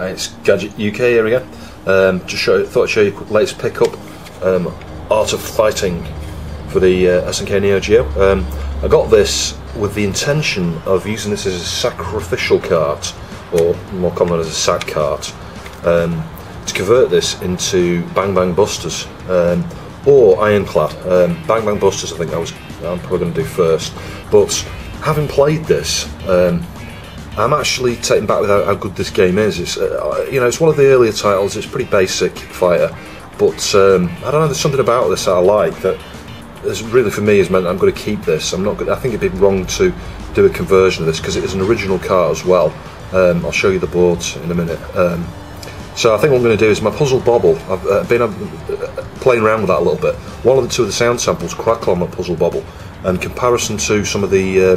Hi, it's Gadget UK here again. Thought I'd show you a latest pickup, Art of Fighting for the SNK Neo Geo. I got this with the intention of using this as a sacrificial cart, or more commonly as a sack cart, to convert this into Bang Bang Busters, or Ironclad. Bang Bang Busters I think I'm probably going to do first, but having played this, I'm actually taken back with how good this game is. It's it's one of the earlier titles. It's pretty basic fighter, but I don't know. There's something about this that I like that has really, for me, has meant I'm going to keep this. I think it'd be wrong to do a conversion of this because it is an original car as well. I'll show you the boards in a minute. So I think what I'm going to do is my puzzle bobble. I've been playing around with that a little bit. One of the two of the sound samples crackle on my puzzle bobble, and in comparison to some of the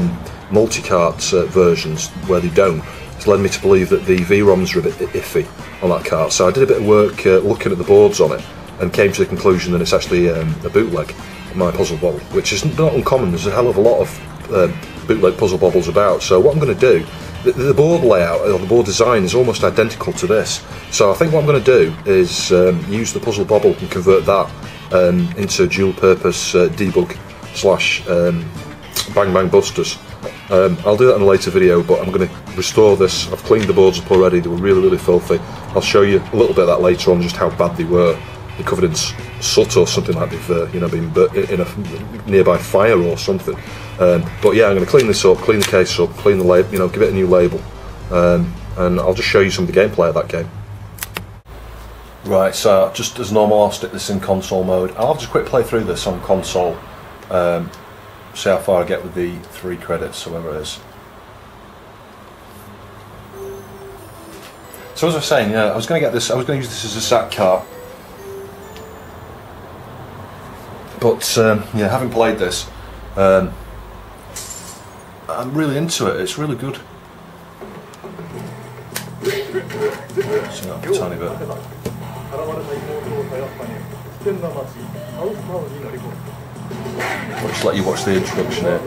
multi-cart versions where they don't, it's led me to believe that the VROMs are a bit iffy on that cart. So I did a bit of work looking at the boards on it and came to the conclusion that it's actually a bootleg of my puzzle bobble, which is not uncommon. There's a hell of a lot of bootleg puzzle bobbles about. So what I'm going to do, the board layout or the board design is almost identical to this. So I think what I'm going to do is use the puzzle bobble and convert that into dual purpose debug slash Bang Bang Busters. I'll do that in a later video, but I'm going to restore this. I've cleaned the boards up already. They were really filthy. I'll show you a little bit of that later on, just how bad they were. They're covered in soot or something, like they've been burnt in a nearby fire or something. But yeah, I'm going to clean this up, clean the case up, clean the label, give it a new label, and I'll just show you some of the gameplay of that game. Right, so just as normal, I'll stick this in console mode. I'll just quick play through this on console. See how far I get with the 3 credits, or whatever it is. So as I was saying, I was going to use this as a sack car, but having played this, I'm really into it. It's really good. So a tiny bit. I'll just let you watch the introduction here.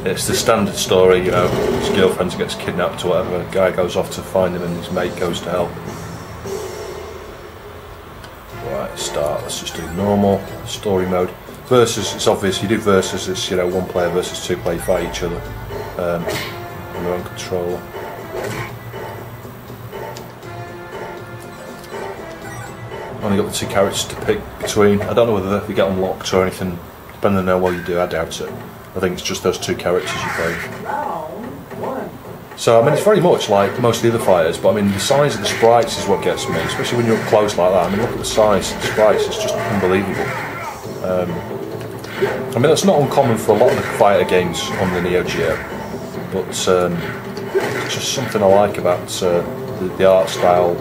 It's the standard story, his girlfriend gets kidnapped or whatever, a guy goes off to find him and his mate goes to help. Right, start, let's just do normal, story mode. Versus, it's obvious, you do versus, it's one player versus 2 player, fight each other on their own controller. Only got the 2 characters to pick between. I don't know whether they get unlocked or anything, depending on how well you do, I doubt it. I think it's just those 2 characters you play. So I mean, it's very much like most of the other fighters, but I mean the size of the sprites is what gets me, especially when you're up close like that. I mean, look at the size of the sprites, it's just unbelievable. I mean, that's not uncommon for a lot of the fighter games on the Neo Geo, but it's just something I like about the art style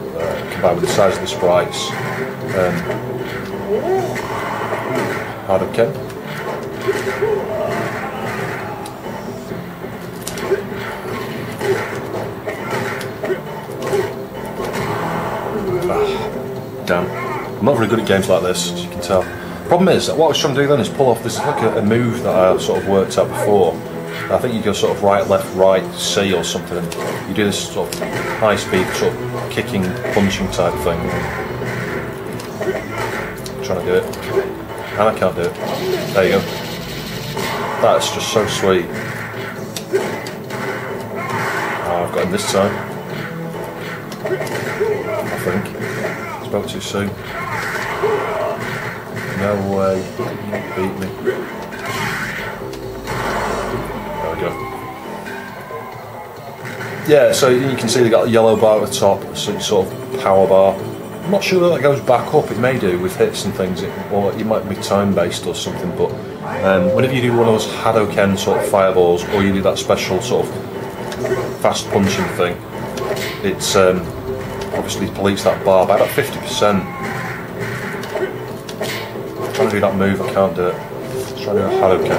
combined with the size of the sprites. Hard okay. Damn, I'm not very good at games like this, as you can tell. Problem is that what I was trying to do then is pull off this, like a move that I sort of worked out before. I think you go sort of right, left, right, C or something, and you do this sort of high speed, sort of kicking, punching type thing. I'm trying to do it, and I can't do it. There you go. That's just so sweet. Oh, I've got him this time. I think. Spoke too soon. No way, you beat me. There we go. Yeah, so you can see they got a yellow bar at the top, so sort of power bar. I'm not sure that goes back up, it may do with hits and things, or it might be time based or something, but whenever you do one of those Hadoken sort of fireballs, or you do that special sort of fast punching thing, it's obviously deletes that bar by about 50%. Trying to do that move, I can't do it. Trying to do a Hadoken.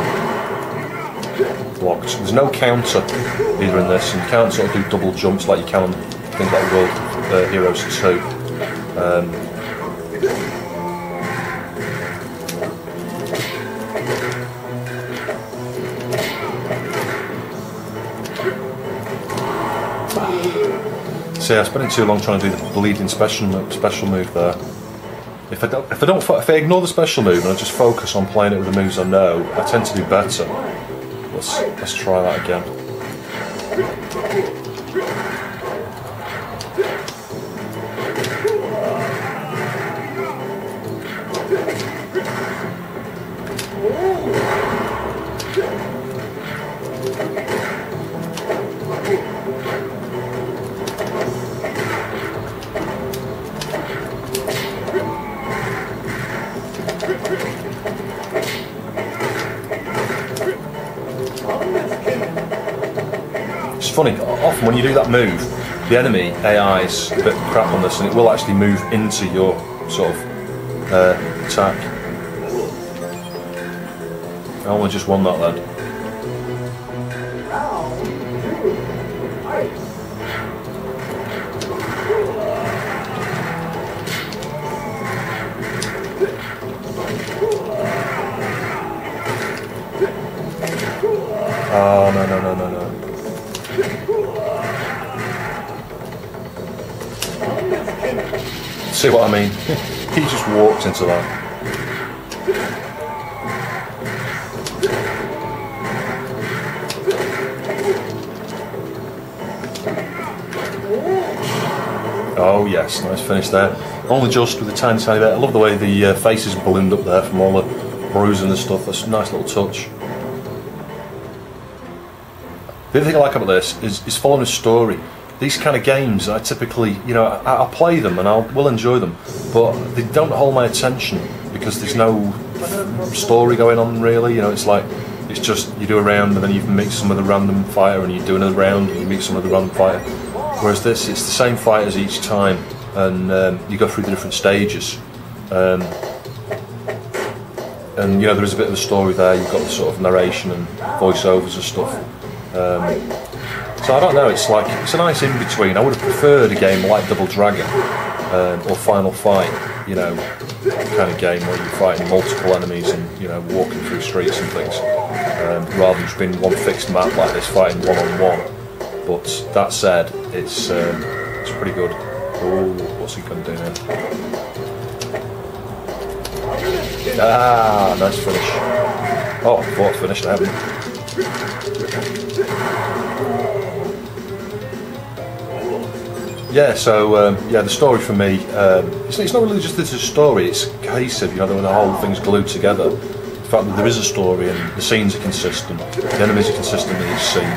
Blocked. There's no counter either in this, and you can't sort of do double jumps like you can on things like World Heroes 2. See, I'm spending too long trying to do the bleeding special move there. If I ignore the special move and I just focus on playing it with the moves I know, I tend to do better. Let's try that again. It's funny, often when you do that move, the enemy AI's a bit crap on this and it will actually move into your sort of attack. I only just won that then. Oh, no. See what I mean? He just walked into that. Oh yes, nice finish there. Only just with a tiny bit. I love the way the face is ballooned up there from all the bruising and stuff. That's a nice little touch. The other thing I like about this is following a story. These kind of games, I typically, I'll play them and will enjoy them, but they don't hold my attention because there's no story going on really. It's just you do a round and then you meet some with a random fighter and you do another round and you meet some with a random fighter. Whereas this, it's the same fighters each time, and you go through the different stages. And there is a bit of a story there. You've got the sort of narration and voiceovers and stuff. So I don't know. It's a nice in between. I would have preferred a game like Double Dragon or Final Fight, kind of game where you're fighting multiple enemies and walking through streets and things, rather than just being one fixed map like this, fighting one-on-one. But that said, it's pretty good. Oh, what's he going to do now? Ah, nice finish. Oh, I thought I finished, I haven't. Yeah, so the story for me, it's not really just that it's a story, it's cohesive, the whole thing's glued together. The fact that there is a story and the scenes are consistent, the enemies are consistent in each scene.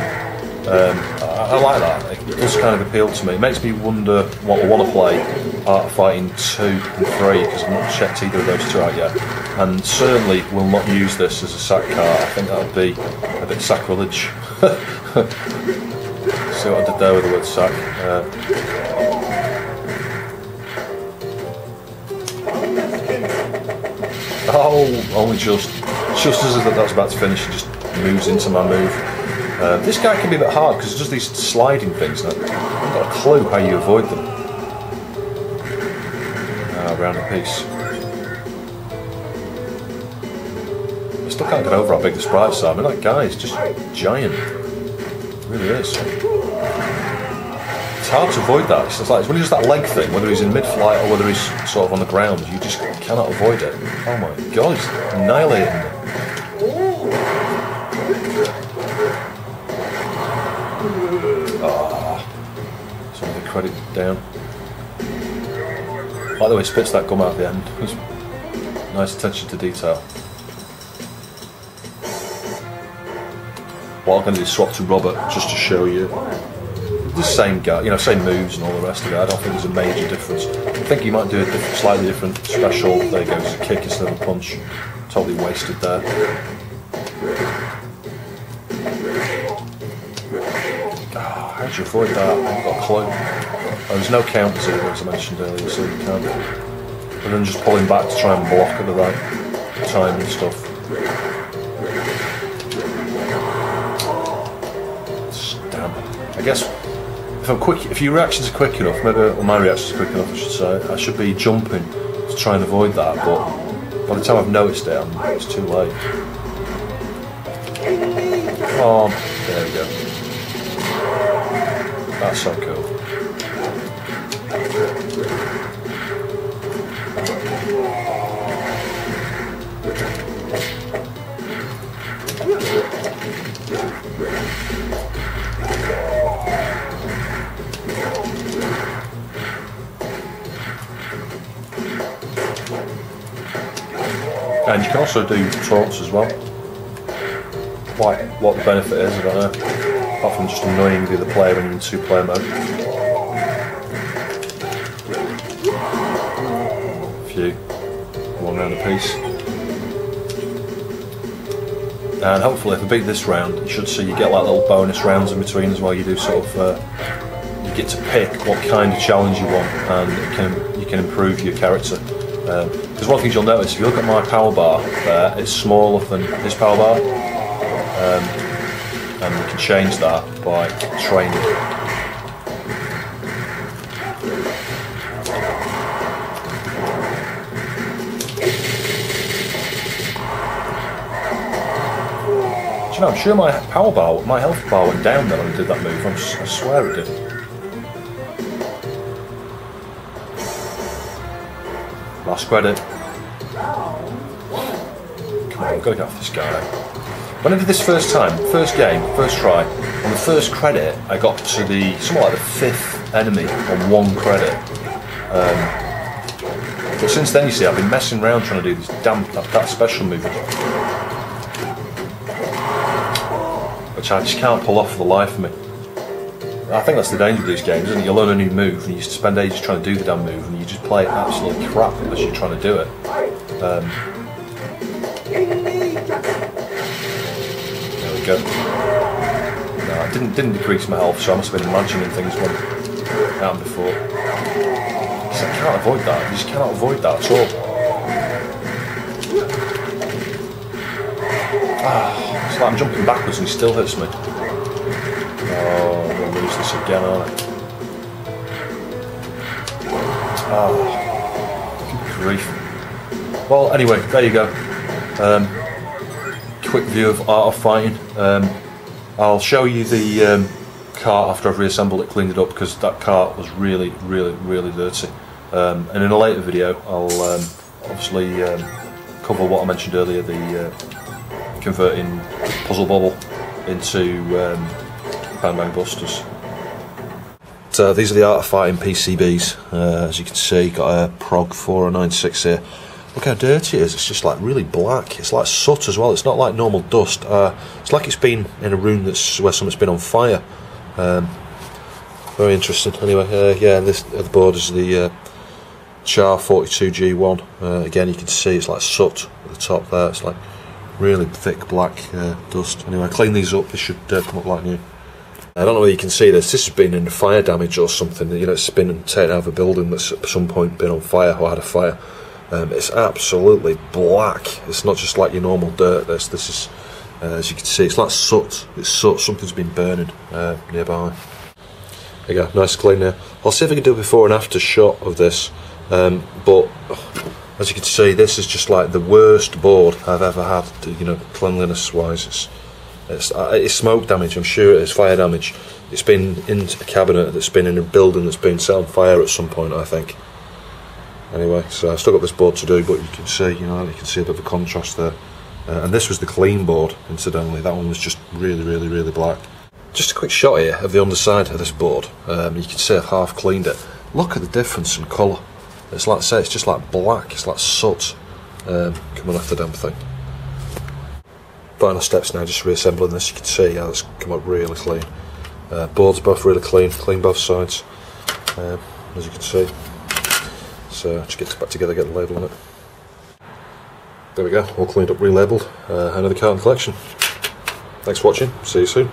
I like that. It does kind of appeal to me. It makes me wonder what I want to play Art of Fighting 2 and 3, because I've not checked either of those two out yet. And certainly will not use this as a sack cart. I think that would be a bit sacrilege. See what I did there with the word sack. Oh, only just as that's about to finish, it just moves into my move. This guy can be a bit hard because it does these sliding things. I've got a clue how you avoid them. Round a piece. I still can't get over how big the sprites are. I mean, that guy is just giant. It really is. It's hard to avoid that. It's like when he does that leg thing, whether he's in mid-flight or whether he's sort of on the ground, you just cannot avoid it. Oh my god, he's annihilating me. Some of the credit down. By the way, he spits that gum out at the end. Nice attention to detail. What I'm going to do is swap to Robert just to show you the same guy, same moves and all the rest of it. I don't think there's a major difference. I think he might do a slightly different special. There he goes, a kick instead of a punch. Totally wasted there. How'd you avoid that? I haven't got a clue. There's no counters here, as I mentioned earlier, so you can't. And then just pulling back to try and block at the right time and stuff. Damn. I guess if your reactions are quick enough, maybe or my reactions are quick enough, I should say, I should be jumping to try and avoid that. But by the time I've noticed it, it's too late. Oh, there we go. That's so cool. And you can also do taunts as well. Like what the benefit is, I don't know. Apart from just annoying the other player when you're in two-player mode. A few, one round a piece. And hopefully, if I beat this round, you should see you get like little bonus rounds in between as well. You do sort of, you get to pick what kind of challenge you want, and you can improve your character. Because one thing you'll notice, if you look at my power bar there, it's smaller than this power bar. And you can change that by training. Do you know, I'm sure my health bar went down then when I did that move. I swear it did. Last credit. Come on, I've got to get off this guy. When I did this first time, first game, first try, on the first credit, I got to somewhat like the 5th enemy on 1 credit. But since then, you see, I've been messing around trying to do this that special move, which I just can't pull off for the life of me. I think that's the danger of these games, isn't it? You learn a new move, and you spend ages trying to do the damn move, and you just play it absolutely crap as you're trying to do it. Go. No, it didn't decrease my health, so I must have been imagining things when happened before. So I can't avoid that. You just cannot avoid that at all. It's like I'm jumping backwards and he still hits me. Oh, I'm going to lose this again, aren't I? Oh, good grief. Well, anyway, there you go. Quick view of Art of Fighting. I'll show you the cart after I've reassembled it, cleaned it up, because that cart was really dirty. And in a later video I'll obviously cover what I mentioned earlier, the converting Puzzle Bobble into Bang Bang Busters. So these are the Art of Fighting PCBs. As you can see, got a Prog 4096 here. Look how dirty it is. It's just like really black. It's like soot as well. It's not like normal dust. It's like it's been in a room where something's been on fire. Very interesting. Anyway, yeah, this the board is the Char 42G1. Again, you can see it's like soot at the top there. It's like really thick black dust. Anyway, I clean these up. They should come up like new. I don't know whether you can see this. This has been in fire damage or something. You know, it's been taken out of a building that's at some point been on fire or had a fire. It's absolutely black. It's not just like your normal dirt. This is, as you can see, it's like soot. It's soot. Something's been burning nearby. There you go. Nice clean there. I'll see if I can do a before and after shot of this. But as you can see, this is just like the worst board I've ever had. You know, cleanliness-wise, it's smoke damage. I'm sure it is fire damage. It's been in a cabinet that's been in a building that's been set on fire at some point, I think. Anyway, so I've still got this board to do, but you can see, you know, you can see a bit of a contrast there. And this was the clean board, incidentally. That one was just really black. Just a quick shot here of the underside of this board. You can see I've half cleaned it. Look at the difference in colour. It's like I say, it's just like black. It's like soot coming off the damn thing. Final steps now, just reassembling this. You can see how it's come up really clean. Boards both really clean both sides, as you can see. So just get it back together, get the label on it. There we go, all cleaned up, relabelled. Another cart in the collection. Thanks for watching, see you soon.